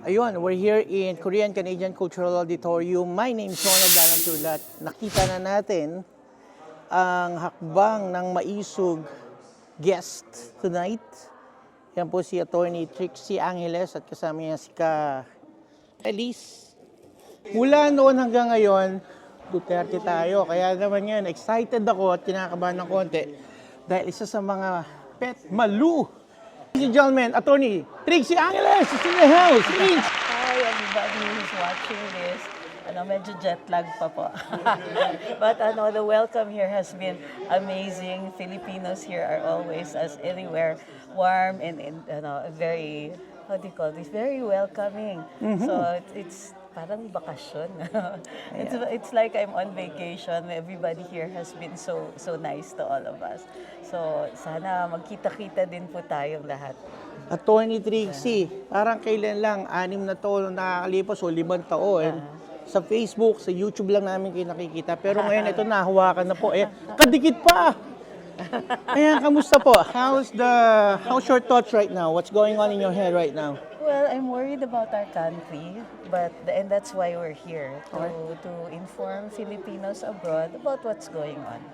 Ayun, we're here in Korean-Canadian Cultural Auditorium. My name is Ronald Balantulat. Nakita na natin ang hakbang ng maisog guest tonight. Yan po si Attorney Trixie Angeles at kasama niya si Elise. Mula noon hanggang ngayon, Duterte tayo. Kaya naman yan, excited ako at kinakabahan ng konti dahil isa sa mga pet malu. Ladies and gentlemen, Attorney Trixie Angeles is in the house. Hi, everybody who's watching this. Medyo jet lag pa po. But the welcome here has been amazing. Filipinos here are always, as anywhere, warm and very, how do you call this? Very welcoming. So it's parang bakasyon. It's like I'm on vacation. Everybody here has been so nice to all of us. So sana magkita-kita din po tayong lahat. Attorney Trixie, parang kailan lang, 6 na taon nakakalipas o 5 taon. Sa Facebook, sa YouTube lang namin kayo nakikita. Pero ngayon ito nahawakan na po. Kadikit pa! Ayan, kamusta po? How's your thoughts right now? What's going on in your head right now? Well, I'm worried about our country, and that's why we're here, to inform Filipinos abroad about what's going on.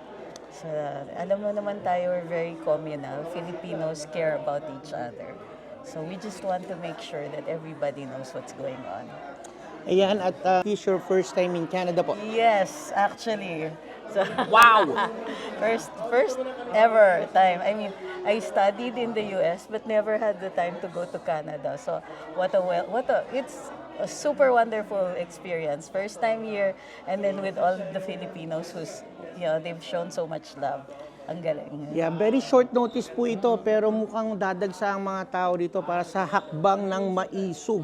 So, alam mo naman tayo, we're very communal. Filipinos care about each other. So we just want to make sure that everybody knows what's going on. Ayan, at this is your first time in Canada po? Yes, actually. So, wow! first ever time. I mean, I studied in the US but never had the time to go to Canada. So, it's a super wonderful experience. First time here, and then with all the Filipinos who's, they've shown so much love. Ang galing. Yeah, very short notice po ito, pero mukhang dadagsa ang mga tao dito para sa hakbang ng maisog.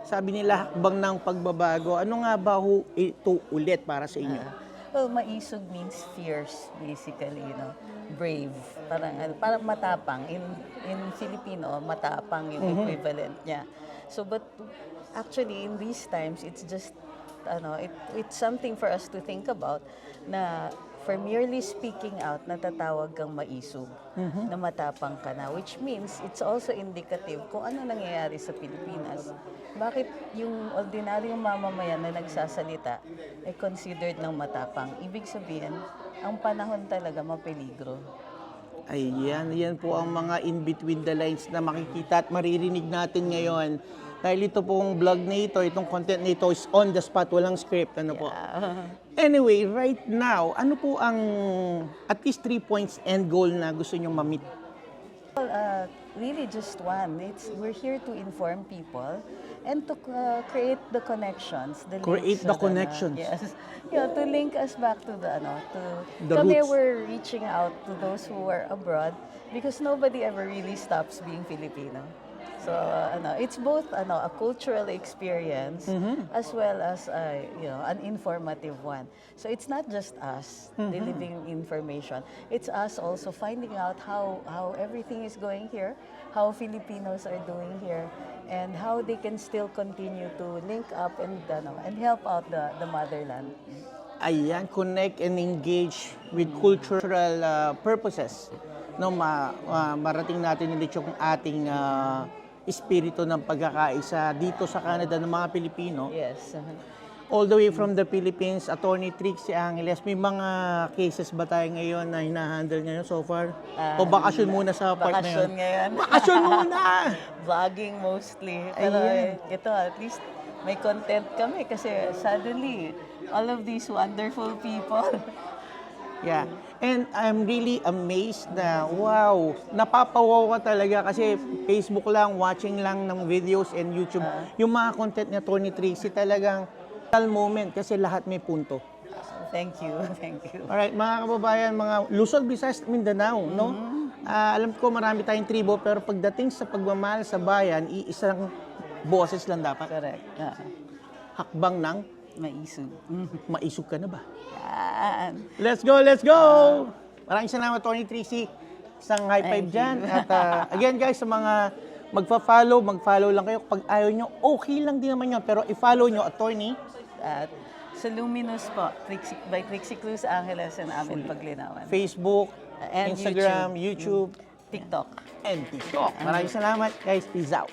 Sabi nila hakbang ng pagbabago. Ano nga ba ito ulit para sa inyo? Well, maisog means fierce, basically, brave. Parang matapang. In Filipino, matapang yung equivalent niya. So, but actually, in these times, it's just, it's something for us to think about na for merely speaking out, natatawag kang maisog, na matapang ka na, which means it's also indicative kung ano nangyayari sa Pilipinas. Bakit yung ordinaryong mamamayan na nagsasalita ay considered ng matapang? Ibig sabihin, ang panahon talaga mapeligro. Ayan, yan po ang mga in-between the lines na makikita at maririnig natin ngayon. Dahil ito pong vlog na ito, itong content na ito is on the spot, walang script. Po? Anyway, right now, ano po ang at least 3 points end goal na gusto nyong ma-meet? Well, really just one. We're here to inform people and to create the connections. Create the connections. Yes. To link us back to the roots. We're reaching out to those who are abroad because nobody ever really stops being Filipino. So, it's both a cultural experience as well as an informative one. So it's not just us delivering information. It's us also finding out how everything is going here, how Filipinos are doing here, and how they can still continue to link up and help out the motherland. Ayan, connect and engage with cultural purposes. Marating natin ulit yung ating espiritu ng pagkakaisa dito sa Canada ng mga Pilipino. Yes. All the way from the Philippines, Attorney Trixie Angeles, may mga cases ba tayo ngayon na hina-handle ngayon so far? O bakasyon muna sa part na yun? Bakasyon ngayon. Bakasyon muna! Vlogging mostly. Pero ito, at least may content kami kasi suddenly, all of these wonderful people. Yeah. And I'm really amazed na, wow, napapawaw ka talaga kasi Facebook lang, watching lang ng videos and YouTube. Yung mga content ni Attorney Trixie talagang moment kasi lahat may punto. Thank you. Thank you. Alright, mga kababayan, mga Luzon, Visayas, Mindanao, no? Alam ko marami tayong tribo, pero pagdating sa pagmamahal sa bayan, iisang boses lang dapat. Correct. Hakbang ng Maisog. maisog ka na ba? Yan. Let's go, let's go! Maraming salamat, Attorney Trixie. Isang high five dyan. At again, guys, sa mga mag-follow lang kayo. Pag ayaw nyo, okay lang din naman yun. Pero i-follow nyo, Attorney. At sa Luminous po, by Trixie Cruz Angeles and Amin Paglinawan. Facebook, And Instagram, YouTube, TikTok. and TikTok. Maraming salamat, guys. Peace out.